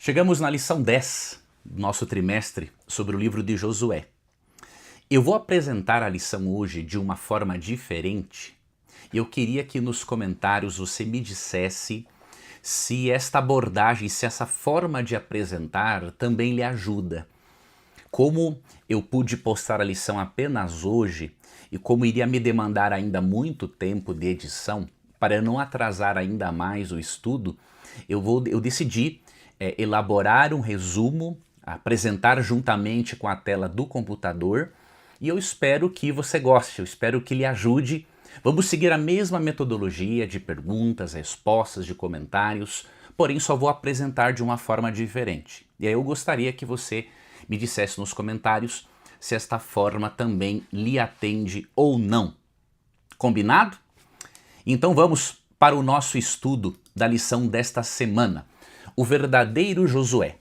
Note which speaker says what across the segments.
Speaker 1: Chegamos na lição 10 do nosso trimestre sobre o livro de Josué. Eu vou apresentar a lição hoje de uma forma diferente e eu queria que nos comentários você me dissesse se esta abordagem, se essa forma de apresentar também lhe ajuda. Como eu pude postar a lição apenas hoje e como iria me demandar ainda muito tempo de edição, para não atrasar ainda mais o estudo, eu decidi elaborar um resumo, apresentar juntamente com a tela do computador e eu espero que você goste, eu espero que lhe ajude. Vamos seguir a mesma metodologia de perguntas, respostas, de comentários, porém só vou apresentar de uma forma diferente. E aí eu gostaria que você me dissesse nos comentários se esta forma também lhe atende ou não. Combinado? Então vamos para o nosso estudo da lição desta semana, o verdadeiro Josué.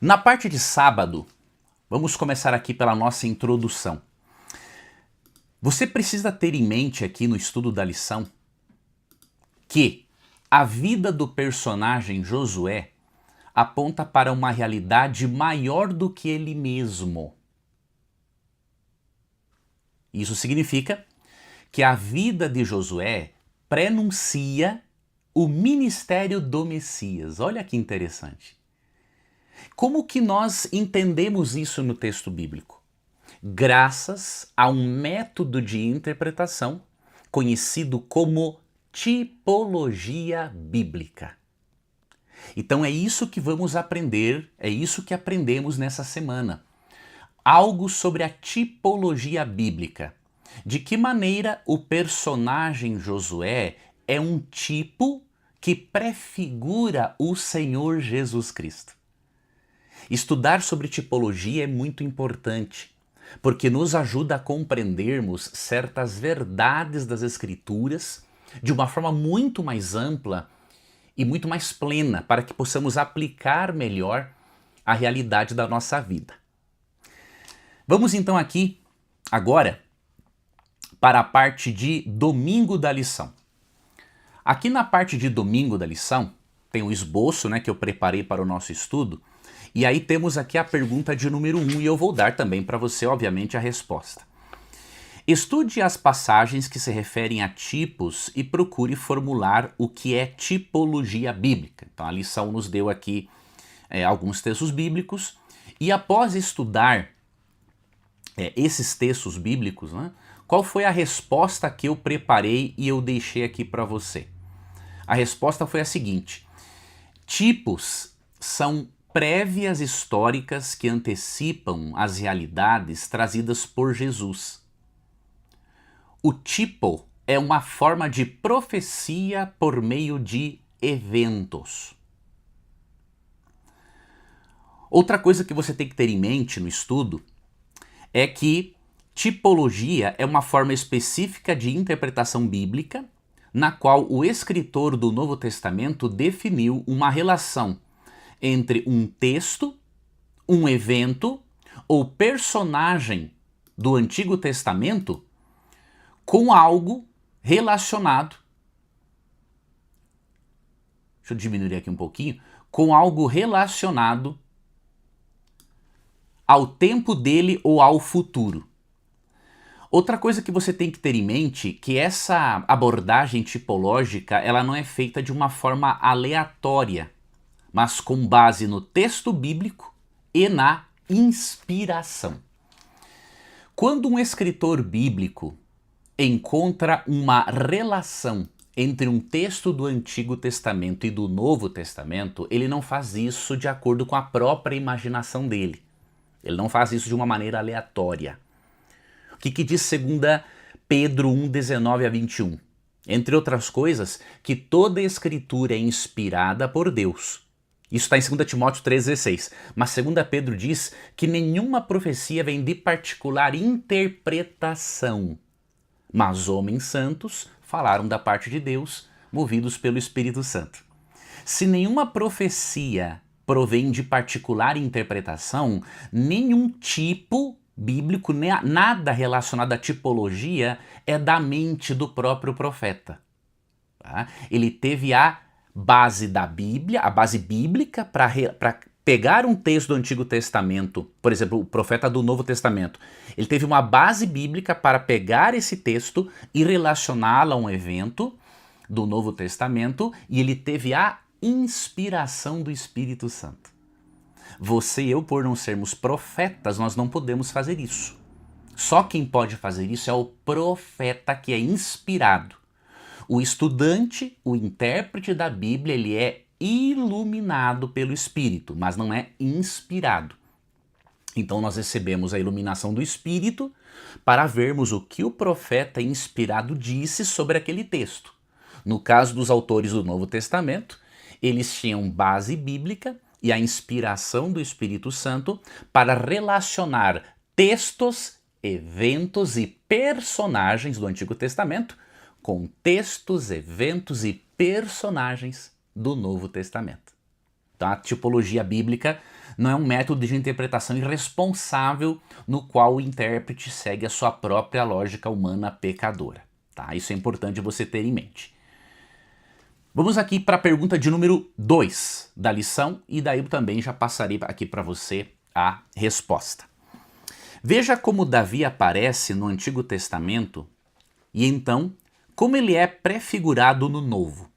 Speaker 1: Na parte de sábado, vamos começar aqui pela nossa introdução. Você precisa ter em mente aqui no estudo da lição que a vida do personagem Josué aponta para uma realidade maior do que ele mesmo. Isso significa que a vida de Josué prenuncia o ministério do Messias. Olha que interessante. Como que nós entendemos isso no texto bíblico? Graças a um método de interpretação conhecido como tipologia bíblica. Então é isso que vamos aprender, é isso que aprendemos nessa semana. Algo sobre a tipologia bíblica. De que maneira o personagem Josué é um tipo que prefigura o Senhor Jesus Cristo. Estudar sobre tipologia é muito importante, porque nos ajuda a compreendermos certas verdades das Escrituras de uma forma muito mais ampla e muito mais plena, para que possamos aplicar melhor a realidade da nossa vida. Vamos então aqui, agora, para a parte de domingo da lição. Aqui na parte de domingo da lição, tem o esboço, que eu preparei para o nosso estudo, e aí temos aqui a pergunta de número 1, e eu vou dar também para você, obviamente, a resposta. Estude as passagens que se referem a tipos e procure formular o que é tipologia bíblica. Então a lição nos deu aqui alguns textos bíblicos, e após estudar esses textos bíblicos, qual foi a resposta que eu preparei e eu deixei aqui para você? A resposta foi a seguinte: tipos são prévias históricas que antecipam as realidades trazidas por Jesus. O tipo é uma forma de profecia por meio de eventos. Outra coisa que você tem que ter em mente no estudo é que tipologia é uma forma específica de interpretação bíblica na qual o escritor do Novo Testamento definiu uma relação entre um texto, um evento ou personagem do Antigo Testamento com algo relacionado, deixa eu diminuir aqui um pouquinho, com algo relacionado ao tempo dele ou ao futuro. Outra coisa que você tem que ter em mente é que essa abordagem tipológica ela não é feita de uma forma aleatória, mas com base no texto bíblico e na inspiração. Quando um escritor bíblico encontra uma relação entre um texto do Antigo Testamento e do Novo Testamento, ele não faz isso de acordo com a própria imaginação dele. Ele não faz isso de uma maneira aleatória. O que diz 2 Pedro 1, 19 a 21? Entre outras coisas, que toda a escritura é inspirada por Deus. Isso está em 2 Timóteo 3,16. Mas 2 Pedro diz que nenhuma profecia vem de particular interpretação. Mas homens santos falaram da parte de Deus, movidos pelo Espírito Santo. Se nenhuma profecia provém de particular interpretação, nenhum tipo bíblico, nada relacionado à tipologia é da mente do próprio profeta. Tá? Ele teve a base da Bíblia, a base bíblica, para pegar um texto do Antigo Testamento, por exemplo, o profeta do Novo Testamento. Ele teve uma base bíblica para pegar esse texto e relacioná-lo a um evento do Novo Testamento, e ele teve a inspiração do Espírito Santo. Você e eu, por não sermos profetas, nós não podemos fazer isso. Só quem pode fazer isso é o profeta, que é inspirado. O estudante, o intérprete da Bíblia, ele é iluminado pelo Espírito, mas não é inspirado. Então nós recebemos a iluminação do Espírito para vermos o que o profeta inspirado disse sobre aquele texto. No caso dos autores do Novo Testamento, eles tinham base bíblica e a inspiração do Espírito Santo para relacionar textos, eventos e personagens do Antigo Testamento com textos, eventos e personagens do Novo Testamento. Então, a tipologia bíblica não é um método de interpretação irresponsável no qual o intérprete segue a sua própria lógica humana pecadora. Tá? Isso é importante você ter em mente. Vamos aqui para a pergunta de número 2 da lição, e daí eu também já passarei aqui para você a resposta. Veja como Davi aparece no Antigo Testamento e então como ele é prefigurado no Novo.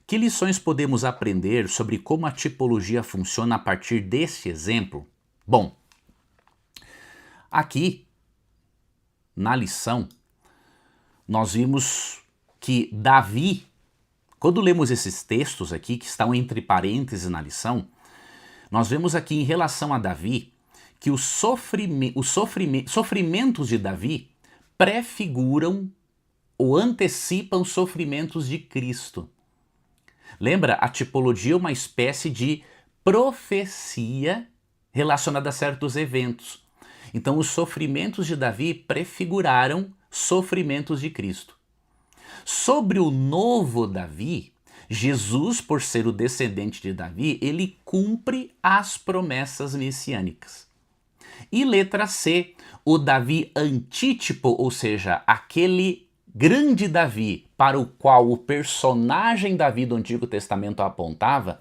Speaker 1: Que lições podemos aprender sobre como a tipologia funciona a partir deste exemplo? Bom, aqui na lição nós vimos que Davi, quando lemos esses textos aqui, que estão entre parênteses na lição, nós vemos aqui em relação a Davi que os sofrimentos de Davi prefiguram ou antecipam os sofrimentos de Cristo. Lembra? A tipologia é uma espécie de profecia relacionada a certos eventos. Então, os sofrimentos de Davi prefiguraram sofrimentos de Cristo. Sobre o novo Davi, Jesus, por ser o descendente de Davi, ele cumpre as promessas messiânicas. E letra C, o Davi antítipo, ou seja, aquele grande Davi para o qual o personagem Davi do Antigo Testamento apontava,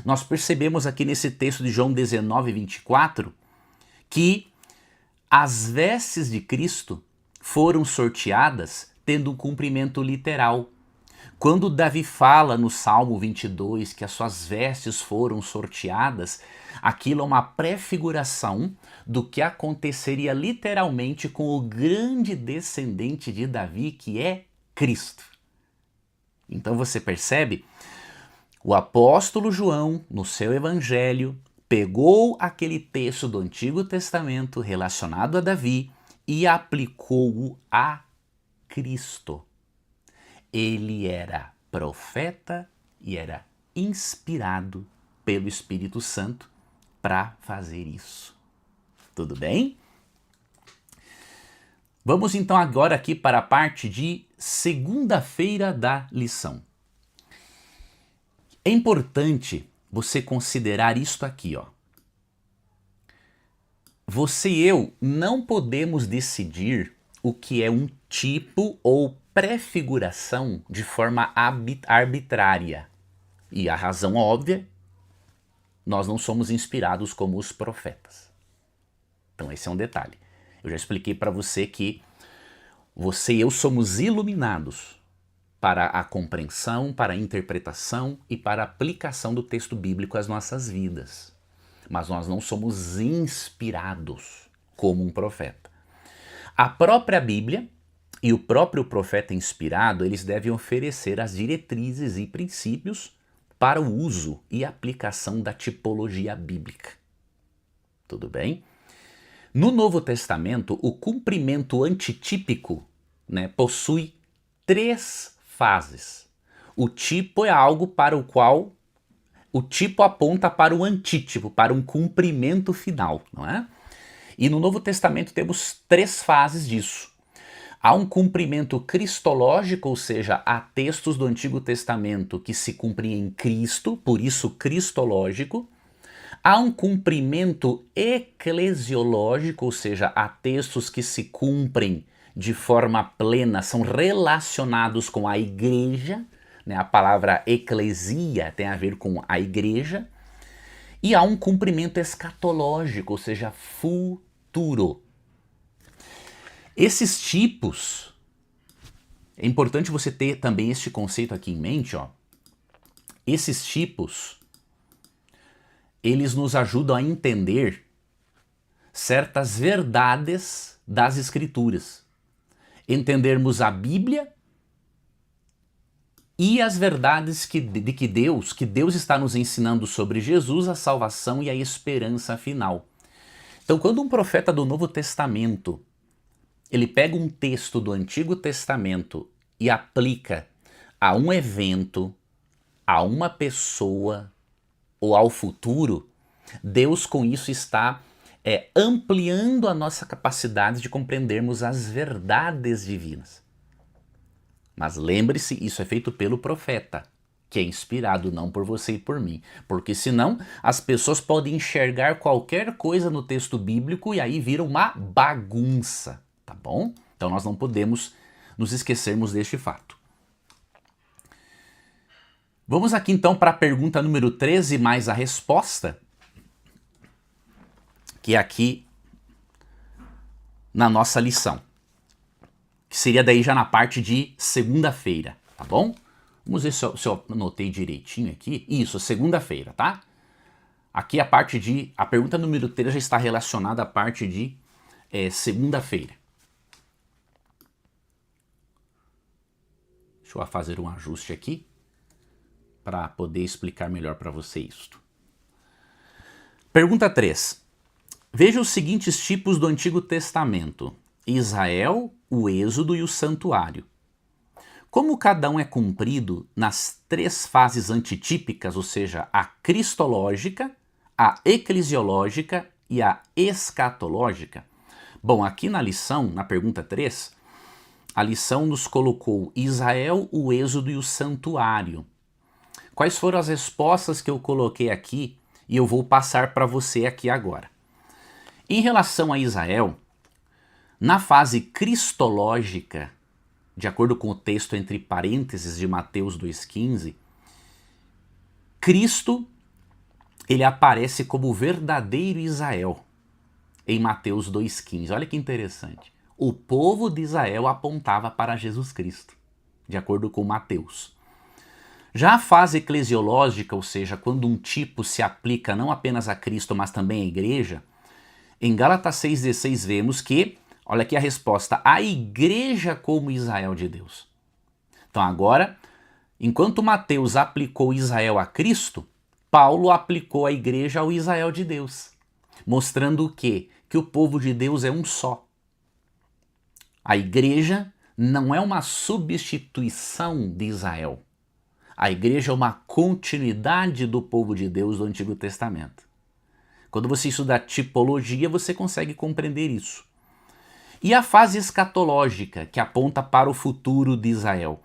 Speaker 1: nós percebemos aqui nesse texto de João 19, 24, que as vestes de Cristo foram sorteadas tendo um cumprimento literal. Quando Davi fala no Salmo 22 que as suas vestes foram sorteadas, aquilo é uma prefiguração do que aconteceria literalmente com o grande descendente de Davi, que é Cristo. Então você percebe? O apóstolo João, no seu evangelho, pegou aquele texto do Antigo Testamento relacionado a Davi e aplicou-o a Cristo. Ele era profeta e era inspirado pelo Espírito Santo para fazer isso. Tudo bem? Vamos então agora aqui para a parte de segunda-feira da lição. É importante você considerar isto aqui, ó. Você e eu não podemos decidir o que é um tipo ou prefiguração de forma arbitrária. E a razão óbvia, nós não somos inspirados como os profetas. Então esse é um detalhe. Eu já expliquei para você que você e eu somos iluminados para a compreensão, para a interpretação e para a aplicação do texto bíblico às nossas vidas. Mas nós não somos inspirados como um profeta. A própria Bíblia e o próprio profeta inspirado, eles devem oferecer as diretrizes e princípios para o uso e aplicação da tipologia bíblica. Tudo bem? No Novo Testamento, o cumprimento antitípico, possui 3 fases. O tipo é algo para o qual o tipo aponta para o antítipo, para um cumprimento final, não é? E no Novo Testamento temos 3 fases disso. Há um cumprimento cristológico, ou seja, há textos do Antigo Testamento que se cumprem em Cristo, por isso cristológico. Há um cumprimento eclesiológico, ou seja, há textos que se cumprem de forma plena, são relacionados com a igreja, né? A palavra eclesia tem a ver com a igreja. E há um cumprimento escatológico, ou seja, futuro. Esses tipos, é importante você ter também este conceito aqui em mente, ó. Esses tipos, eles nos ajudam a entender certas verdades das Escrituras. Entendermos a Bíblia e as verdades que Deus está nos ensinando sobre Jesus, a salvação e a esperança final. Então, quando um profeta do Novo Testamento, ele pega um texto do Antigo Testamento e aplica a um evento, a uma pessoa ou ao futuro, Deus com isso está ampliando a nossa capacidade de compreendermos as verdades divinas. Mas lembre-se, isso é feito pelo profeta, que é inspirado não por você e por mim. Porque senão as pessoas podem enxergar qualquer coisa no texto bíblico e aí vira uma bagunça, tá bom? Então nós não podemos nos esquecermos deste fato. Vamos aqui então para a pergunta número 13 mais a resposta, que é aqui na nossa lição. Que seria daí já na parte de segunda-feira, tá bom? Vamos ver se eu anotei direitinho aqui. Isso, segunda-feira, tá? Aqui a pergunta número 3 já está relacionada à parte de segunda-feira. Deixa eu fazer um ajuste aqui para poder explicar melhor para você isto. Pergunta 3. Veja os seguintes tipos do Antigo Testamento: Israel, o Êxodo e o Santuário. Como cada um é cumprido nas 3 fases antitípicas, ou seja, a cristológica, a eclesiológica e a escatológica? Bom, aqui na lição, na pergunta 3, a lição nos colocou Israel, o Êxodo e o Santuário. Quais foram as respostas que eu coloquei aqui e eu vou passar para você aqui agora? Em relação a Israel, na fase cristológica, de acordo com o texto entre parênteses de Mateus 2,15, Cristo, ele aparece como o verdadeiro Israel em Mateus 2,15. Olha que interessante. O povo de Israel apontava para Jesus Cristo, de acordo com Mateus. Já a fase eclesiológica, ou seja, quando um tipo se aplica não apenas a Cristo, mas também à igreja, em Gálatas 6,16 vemos que, olha aqui a resposta, a igreja como Israel de Deus. Então agora, enquanto Mateus aplicou Israel a Cristo, Paulo aplicou a igreja ao Israel de Deus, mostrando o quê? Que o povo de Deus é um só. A igreja não é uma substituição de Israel. A igreja é uma continuidade do povo de Deus do Antigo Testamento. Quando você estuda tipologia, você consegue compreender isso. E a fase escatológica, que aponta para o futuro de Israel.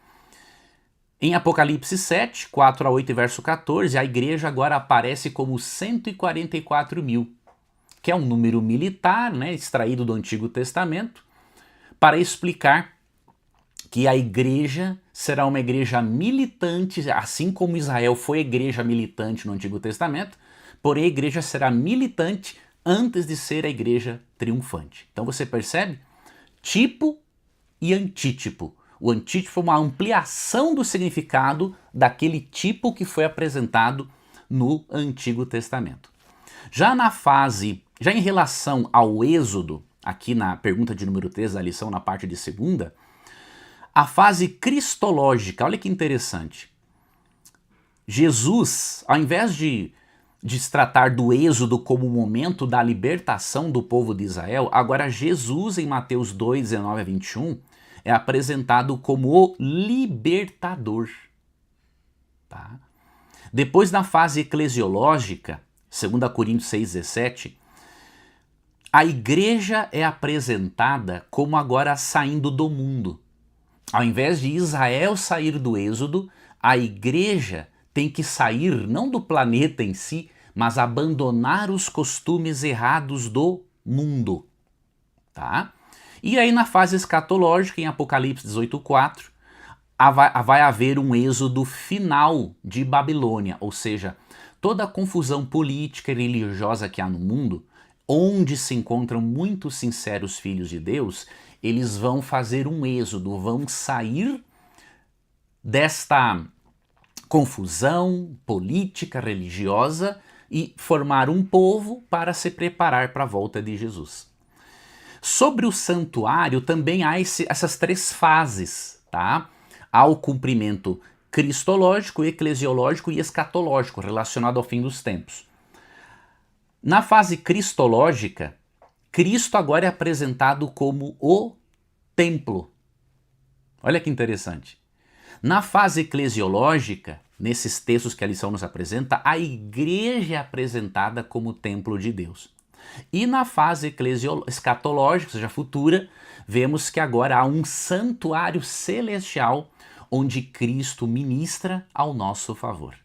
Speaker 1: Em Apocalipse 7, 4 a 8 e verso 14, a igreja agora aparece como 144 mil, que é um número militar, né, extraído do Antigo Testamento, para explicar que a igreja será uma igreja militante, assim como Israel foi igreja militante no Antigo Testamento, porém a igreja será militante antes de ser a igreja triunfante. Então você percebe? Tipo e antítipo. O antítipo é uma ampliação do significado daquele tipo que foi apresentado no Antigo Testamento. Já em relação ao Êxodo, aqui na pergunta de número 3 da lição, na parte de segunda, a fase cristológica, olha que interessante. Jesus, ao invés de se tratar do Êxodo como o momento da libertação do povo de Israel, agora Jesus, em Mateus 2, 19 a 21, é apresentado como o libertador. Tá? Depois, na fase eclesiológica, 2 Coríntios 6, 17, a igreja é apresentada como agora saindo do mundo. Ao invés de Israel sair do Êxodo, a igreja tem que sair não do planeta em si, mas abandonar os costumes errados do mundo. Tá? E aí na fase escatológica, em Apocalipse 18:4, vai haver um êxodo final de Babilônia, ou seja, toda a confusão política e religiosa que há no mundo, onde se encontram muitos sinceros filhos de Deus, eles vão fazer um êxodo, vão sair desta confusão política, religiosa e formar um povo para se preparar para a volta de Jesus. Sobre o santuário também há essas três fases, tá? Há o cumprimento cristológico, eclesiológico e escatológico, relacionado ao fim dos tempos. Na fase cristológica, Cristo agora é apresentado como o templo. Olha que interessante. Na fase eclesiológica, nesses textos que a lição nos apresenta, a igreja é apresentada como o templo de Deus. E na fase escatológica, ou seja, futura, vemos que agora há um santuário celestial onde Cristo ministra ao nosso favor.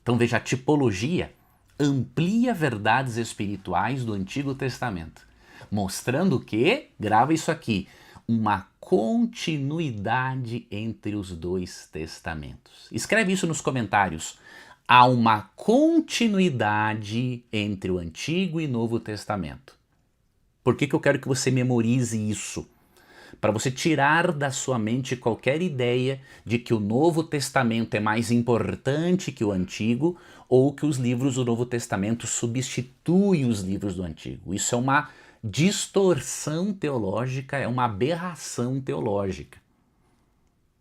Speaker 1: Então veja, a tipologia amplia verdades espirituais do Antigo Testamento, mostrando que, grava isso aqui, uma continuidade entre os dois testamentos. Escreve isso nos comentários. Há uma continuidade entre o Antigo e Novo Testamento. Por que eu quero que você memorize isso? Para você tirar da sua mente qualquer ideia de que o Novo Testamento é mais importante que o Antigo ou que os livros do Novo Testamento substituem os livros do Antigo. Isso é uma distorção teológica, é uma aberração teológica.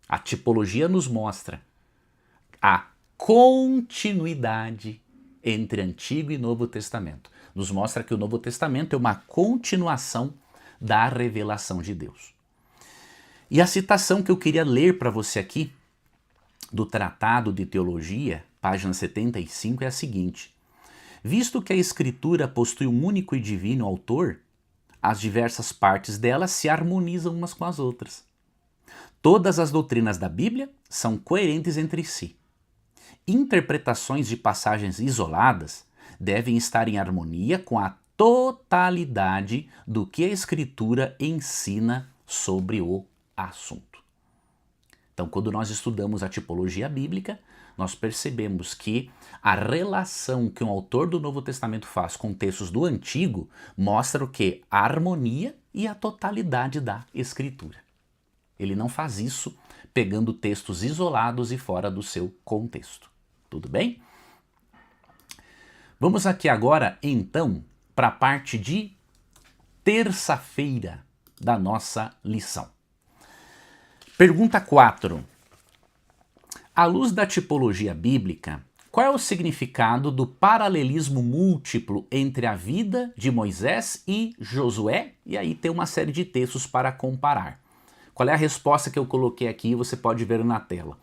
Speaker 1: A tipologia nos mostra a continuidade entre Antigo e Novo Testamento. Nos mostra que o Novo Testamento é uma continuação da revelação de Deus. E a citação que eu queria ler para você aqui, do Tratado de Teologia, página 75, é a seguinte: visto que a Escritura possui um único e divino autor, as diversas partes dela se harmonizam umas com as outras. Todas as doutrinas da Bíblia são coerentes entre si. Interpretações de passagens isoladas devem estar em harmonia com a totalidade do que a Escritura ensina sobre o assunto. Então, quando nós estudamos a tipologia bíblica, nós percebemos que a relação que um autor do Novo Testamento faz com textos do Antigo mostra o quê? A harmonia e a totalidade da Escritura. Ele não faz isso pegando textos isolados e fora do seu contexto. Tudo bem? Vamos aqui agora, então, para a parte de terça-feira da nossa lição. Pergunta 4. À luz da tipologia bíblica, qual é o significado do paralelismo múltiplo entre a vida de Moisés e Josué? E aí tem uma série de textos para comparar. Qual é a resposta que eu coloquei aqui? Você pode ver na tela.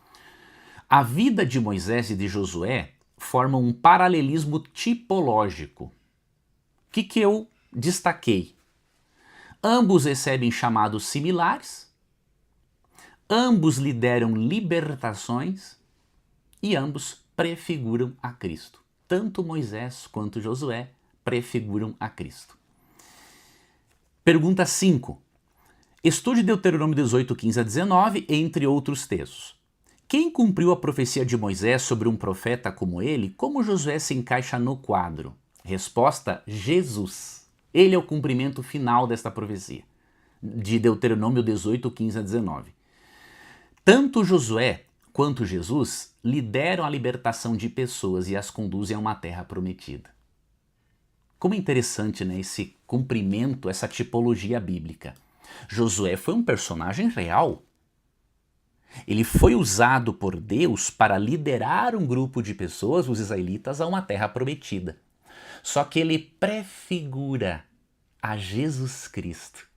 Speaker 1: A vida de Moisés e de Josué formam um paralelismo tipológico. O que eu destaquei? Ambos recebem chamados similares, ambos lideram libertações e ambos prefiguram a Cristo. Tanto Moisés quanto Josué prefiguram a Cristo. Pergunta 5. Estude Deuteronômio 18, 15 a 19, entre outros textos. Quem cumpriu a profecia de Moisés sobre um profeta como ele? Como Josué se encaixa no quadro? Resposta: Jesus. Ele é o cumprimento final desta profecia, de Deuteronômio 18, 15 a 19. Tanto Josué quanto Jesus lideram a libertação de pessoas e as conduzem a uma terra prometida. Como é interessante, né, esse cumprimento, essa tipologia bíblica. Josué foi um personagem real. Ele foi usado por Deus para liderar um grupo de pessoas, os israelitas, a uma terra prometida. Só que ele prefigura a Jesus Cristo,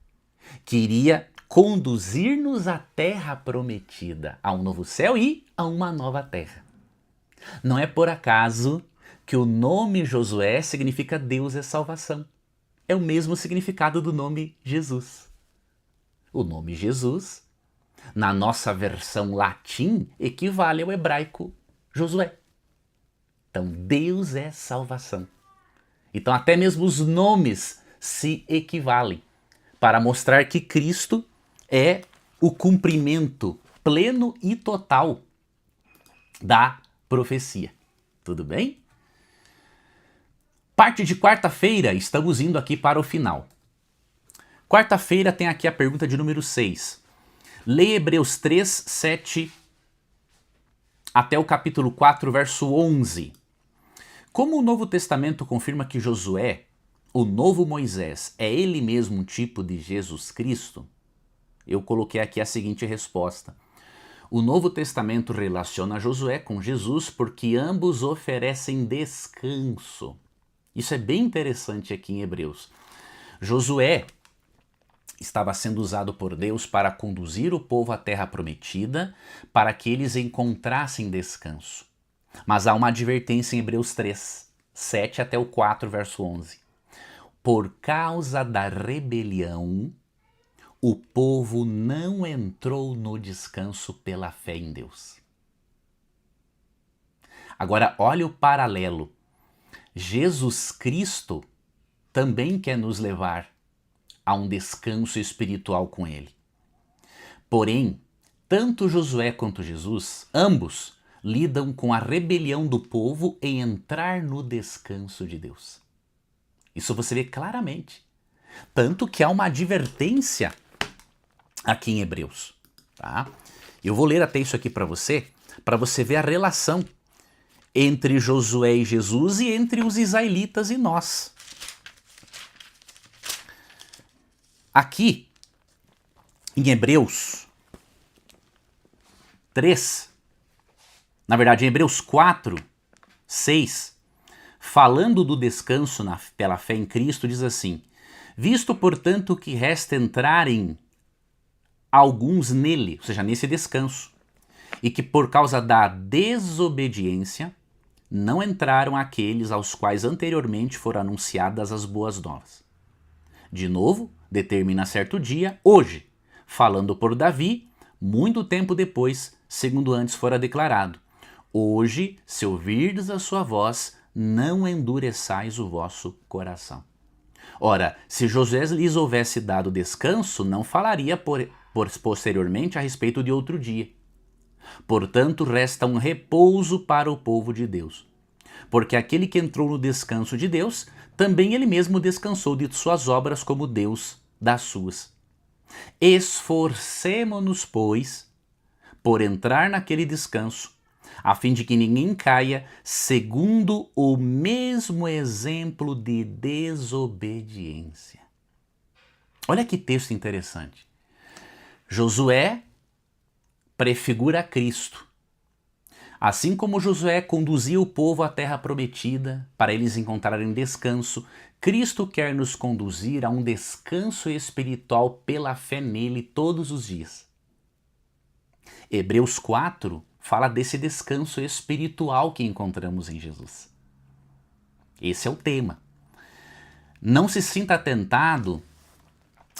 Speaker 1: que iria conduzir-nos à terra prometida, a um novo céu e a uma nova terra. Não é por acaso que o nome Josué significa Deus é salvação. É o mesmo significado do nome Jesus. O nome Jesus, na nossa versão latim, equivale ao hebraico Josué. Então, Deus é salvação. Então, até mesmo os nomes se equivalem para mostrar que Cristo é o cumprimento pleno e total da profecia. Tudo bem? Parte de quarta-feira, estamos indo aqui para o final. Quarta-feira tem aqui a pergunta de número 6. Leia Hebreus 3, 7 até o capítulo 4, verso 11. Como o Novo Testamento confirma que Josué, o novo Moisés, é ele mesmo um tipo de Jesus Cristo, eu coloquei aqui a seguinte resposta. O Novo Testamento relaciona Josué com Jesus porque ambos oferecem descanso. Isso é bem interessante aqui em Hebreus. Josué estava sendo usado por Deus para conduzir o povo à terra prometida, para que eles encontrassem descanso. Mas há uma advertência em Hebreus 3, 7 até o 4, verso 11. Por causa da rebelião, o povo não entrou no descanso pela fé em Deus. Agora, olha o paralelo. Jesus Cristo também quer nos levar a um descanso espiritual com Ele. Porém, tanto Josué quanto Jesus, ambos, lidam com a rebelião do povo em entrar no descanso de Deus. Isso você vê claramente. Tanto que há uma advertência aqui em Hebreus. Tá? Eu vou ler até isso aqui para você ver a relação entre Josué e Jesus e entre os israelitas e nós. Aqui, em Hebreus 3, na verdade, em Hebreus 4, 6, falando do descanso pela fé em Cristo, diz assim: visto, portanto, que resta entrarem alguns nele, ou seja, nesse descanso, e que por causa da desobediência não entraram aqueles aos quais anteriormente foram anunciadas as boas novas. De novo, determina certo dia, hoje, falando por Davi, muito tempo depois, segundo antes fora declarado: hoje, se ouvirdes a sua voz, não endureçais o vosso coração. Ora, se Josué lhes houvesse dado descanso, não falaria posteriormente a respeito de outro dia. Portanto, resta um repouso para o povo de Deus. Porque aquele que entrou no descanso de Deus, também ele mesmo descansou de suas obras como Deus das suas. Esforcemo-nos, pois, por entrar naquele descanso, a fim de que ninguém caia segundo o mesmo exemplo de desobediência. Olha que texto interessante. Josué prefigura Cristo. Assim como Josué conduzia o povo à terra prometida para eles encontrarem descanso, Cristo quer nos conduzir a um descanso espiritual pela fé nele todos os dias. Hebreus 4 fala desse descanso espiritual que encontramos em Jesus. Esse é o tema. Não se sinta tentado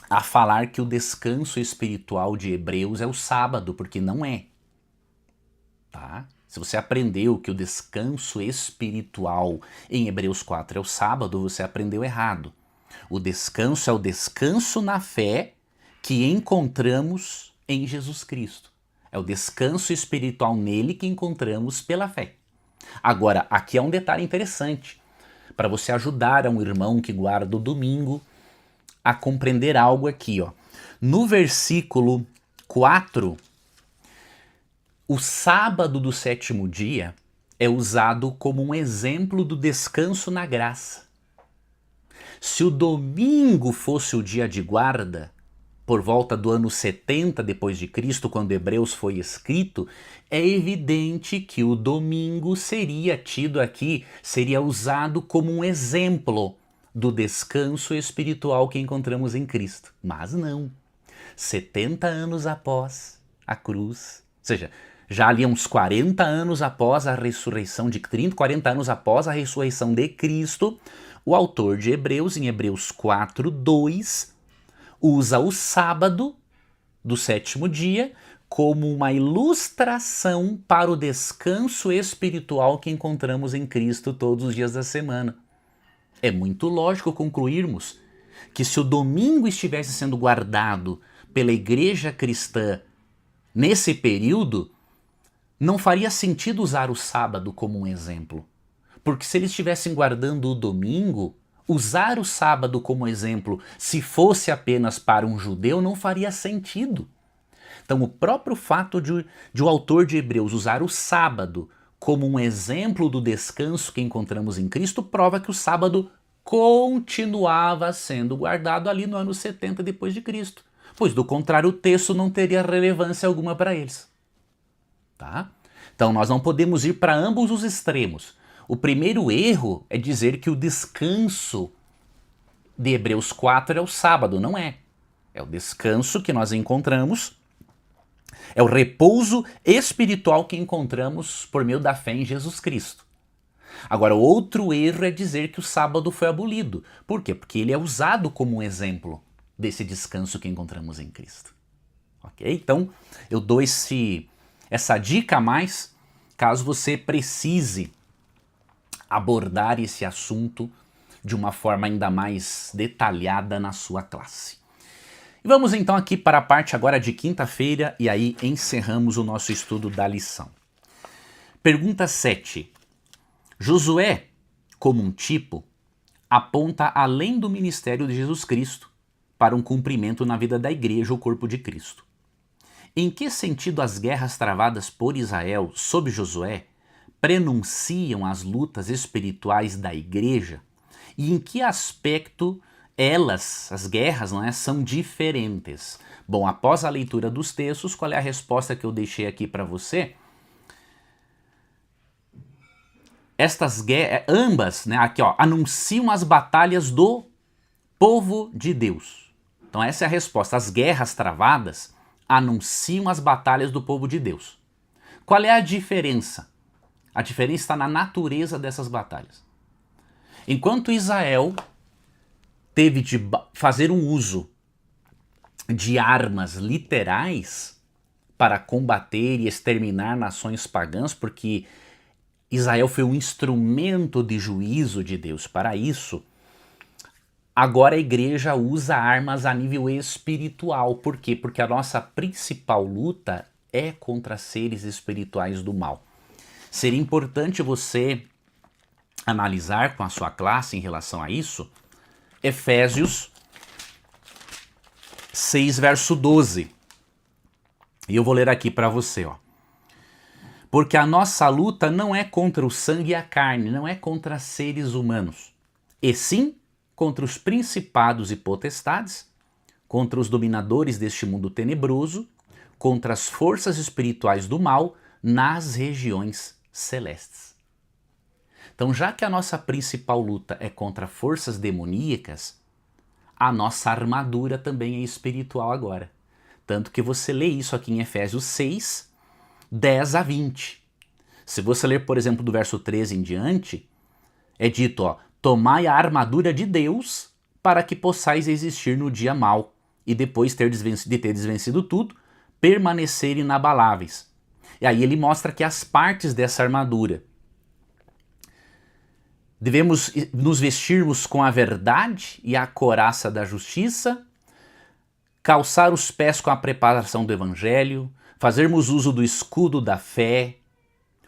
Speaker 1: a falar que o descanso espiritual de Hebreus é o sábado, porque não é. Tá? Se você aprendeu que o descanso espiritual em Hebreus 4 é o sábado, você aprendeu errado. O descanso é o descanso na fé que encontramos em Jesus Cristo. É o descanso espiritual nele que encontramos pela fé. Agora, aqui é um detalhe interessante para você ajudar a um irmão que guarda o domingo a compreender algo aqui. Ó. No versículo 4, o sábado do sétimo dia é usado como um exemplo do descanso na graça. Se o domingo fosse o dia de guarda, por volta do ano 70 depois de Cristo, quando Hebreus foi escrito, é evidente que o domingo seria tido aqui, seria usado como um exemplo do descanso espiritual que encontramos em Cristo. Mas não. 70 anos após a cruz, ou seja, já ali uns 40 anos após a ressurreição de 40 anos após a ressurreição de Cristo, o autor de Hebreus, em Hebreus 4, 2, usa o sábado do sétimo dia como uma ilustração para o descanso espiritual que encontramos em Cristo todos os dias da semana. É muito lógico concluirmos que se o domingo estivesse sendo guardado pela igreja cristã Nesse período, não faria sentido usar o sábado como um exemplo. Porque se eles estivessem guardando o domingo, usar o sábado como exemplo, se fosse apenas para um judeu, não faria sentido. Então, o próprio fato de o autor de Hebreus usar o sábado como um exemplo do descanso que encontramos em Cristo prova que o sábado continuava sendo guardado ali no ano 70 depois de Cristo, pois do contrário o texto não teria relevância alguma para eles. Tá? Então nós não podemos ir para ambos os extremos. O primeiro erro é dizer que o descanso de Hebreus 4 é o sábado. Não é. É o descanso que nós encontramos, é o repouso espiritual que encontramos por meio da fé em Jesus Cristo. Agora, outro erro é dizer que o sábado foi abolido. Por quê? Porque ele é usado como um exemplo desse descanso que encontramos em Cristo. Ok? Então, eu dou essa dica a mais caso você precise abordar esse assunto de uma forma ainda mais detalhada na sua classe. E vamos então aqui para a parte agora de quinta-feira e aí encerramos o nosso estudo da lição. Pergunta 7. Josué, como um tipo, aponta além do ministério de Jesus Cristo para um cumprimento na vida da igreja, o corpo de Cristo. Em que sentido as guerras travadas por Israel sob Josué prenunciam as lutas espirituais da igreja? E em que aspecto as guerras, não é, são diferentes? Bom, após a leitura dos textos, qual é a resposta que eu deixei aqui para você? Estas guerras, ambas, né, aqui ó, anunciam as batalhas do povo de Deus. Então essa é a resposta. As guerras travadas anunciam as batalhas do povo de Deus. Qual é a diferença? A diferença está na natureza dessas batalhas. Enquanto Israel teve de fazer um uso de armas literais para combater e exterminar nações pagãs, porque Israel foi um instrumento de juízo de Deus para isso, agora a igreja usa armas a nível espiritual. Por quê? Porque a nossa principal luta é contra seres espirituais do mal. Seria importante você analisar com a sua classe em relação a isso, Efésios 6, verso 12. E eu vou ler aqui para você, ó. Porque a nossa luta não é contra o sangue e a carne, não é contra seres humanos, e sim contra os principados e potestades, contra os dominadores deste mundo tenebroso, contra as forças espirituais do mal nas regiões celestes. Então, já que a nossa principal luta é contra forças demoníacas, a nossa armadura também é espiritual agora. Tanto que você lê isso aqui em Efésios 6, 10 a 20. Se você ler, por exemplo, do verso 13 em diante, é dito, ó, tomai a armadura de Deus para que possais existir no dia mau e depois de ter desvencido tudo, permanecer inabaláveis. E aí ele mostra que as partes dessa armadura. Devemos nos vestirmos com a verdade e a couraça da justiça, calçar os pés com a preparação do evangelho, fazermos uso do escudo da fé,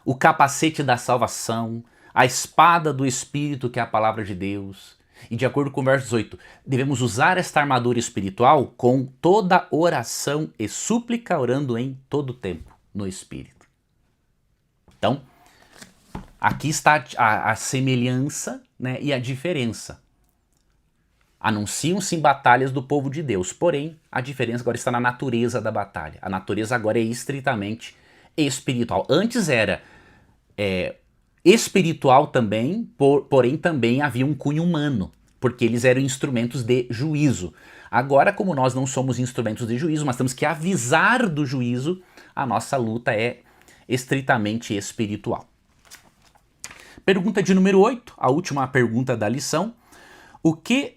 Speaker 1: o capacete da salvação, a espada do Espírito, que é a palavra de Deus. E de acordo com o verso 18, devemos usar esta armadura espiritual com toda oração e súplica, orando em todo tempo no Espírito. Então, aqui está a semelhança, né, e a diferença. Anunciam-se em batalhas do povo de Deus, porém a diferença agora está na natureza da batalha. A natureza agora é estritamente espiritual. Antes era espiritual também, porém também havia um cunho humano, porque eles eram instrumentos de juízo. Agora, como nós não somos instrumentos de juízo, mas temos que avisar do juízo, a nossa luta é estritamente espiritual. Pergunta de número 8, a última pergunta da lição. O que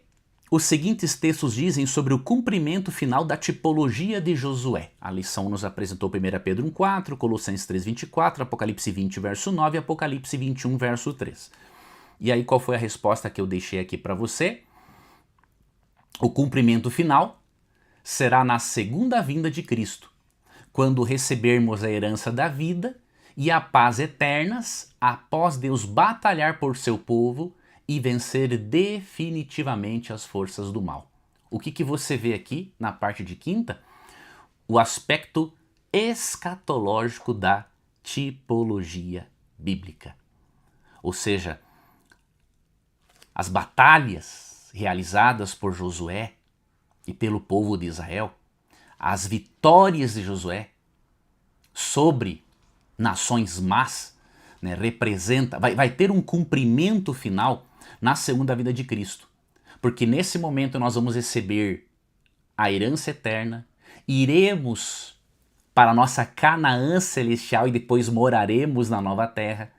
Speaker 1: os seguintes textos dizem sobre o cumprimento final da tipologia de Josué? A lição nos apresentou 1 Pedro 1,4, Colossenses 3,24, Apocalipse 20, verso 9 e Apocalipse 21, verso 3. E aí qual foi a resposta que eu deixei aqui para você? O cumprimento final será na segunda vinda de Cristo, quando recebermos a herança da vida e a paz eternas após Deus batalhar por seu povo e vencer definitivamente as forças do mal. O que você vê aqui na parte de quinta? O aspecto escatológico da tipologia bíblica. Ou seja, as batalhas realizadas por Josué e pelo povo de Israel, as vitórias de Josué sobre nações más, né, vai ter um cumprimento final na segunda vinda de Cristo. Porque nesse momento nós vamos receber a herança eterna, iremos para a nossa Canaã celestial e depois moraremos na nova terra.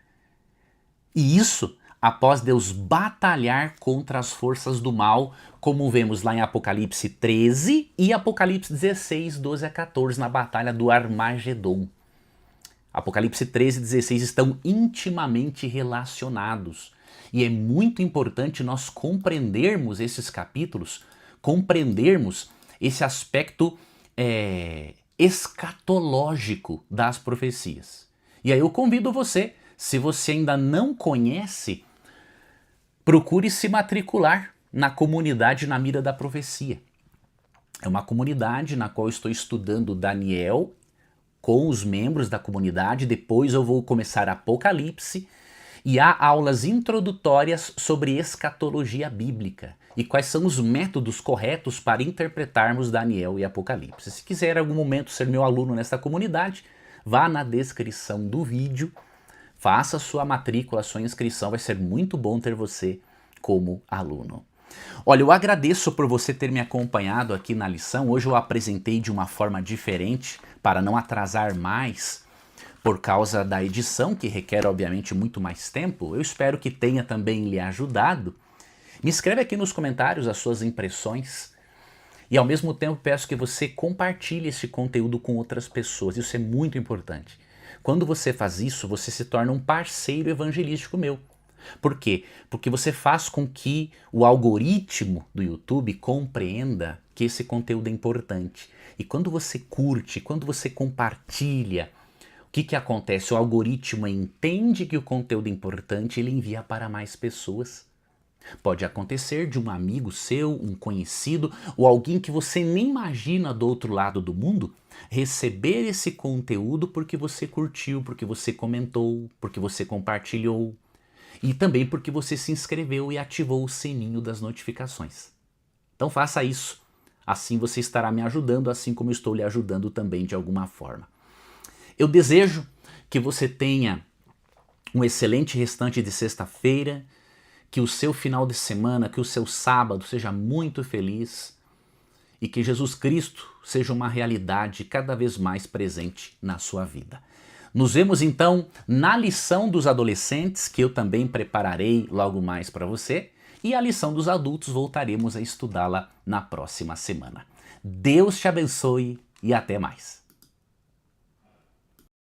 Speaker 1: E isso após Deus batalhar contra as forças do mal, como vemos lá em Apocalipse 13 e Apocalipse 16, 12 a 14, na batalha do Armagedon. Apocalipse 13 e 16 estão intimamente relacionados. E é muito importante nós compreendermos esses capítulos, compreendermos esse aspecto escatológico das profecias. E aí eu convido você, se você ainda não conhece, procure se matricular na comunidade Na Mira da Profecia. É uma comunidade na qual eu estou estudando Daniel com os membros da comunidade, depois eu vou começar Apocalipse, e há aulas introdutórias sobre escatologia bíblica e quais são os métodos corretos para interpretarmos Daniel e Apocalipse. Se quiser em algum momento ser meu aluno nesta comunidade, vá na descrição do vídeo, faça sua matrícula, sua inscrição, vai ser muito bom ter você como aluno. Olha, eu agradeço por você ter me acompanhado aqui na lição. Hoje eu apresentei de uma forma diferente para não atrasar mais por causa da edição, que requer obviamente muito mais tempo. Eu espero que tenha também lhe ajudado. Me escreve aqui nos comentários as suas impressões e ao mesmo tempo peço que você compartilhe esse conteúdo com outras pessoas. Isso é muito importante. Quando você faz isso, você se torna um parceiro evangelístico meu. Por quê? Porque você faz com que o algoritmo do YouTube compreenda que esse conteúdo é importante. E quando você curte, quando você compartilha, o que acontece? O algoritmo entende que o conteúdo é importante e ele envia para mais pessoas. Pode acontecer de um amigo seu, um conhecido ou alguém que você nem imagina do outro lado do mundo receber esse conteúdo porque você curtiu, porque você comentou, porque você compartilhou e também porque você se inscreveu e ativou o sininho das notificações. Então faça isso, assim você estará me ajudando, assim como eu estou lhe ajudando também de alguma forma. Eu desejo que você tenha um excelente restante de sexta-feira, que o seu final de semana, que o seu sábado seja muito feliz e que Jesus Cristo seja uma realidade cada vez mais presente na sua vida. Nos vemos então na lição dos adolescentes, que eu também prepararei logo mais para você, e a lição dos adultos voltaremos a estudá-la na próxima semana. Deus te abençoe e até mais.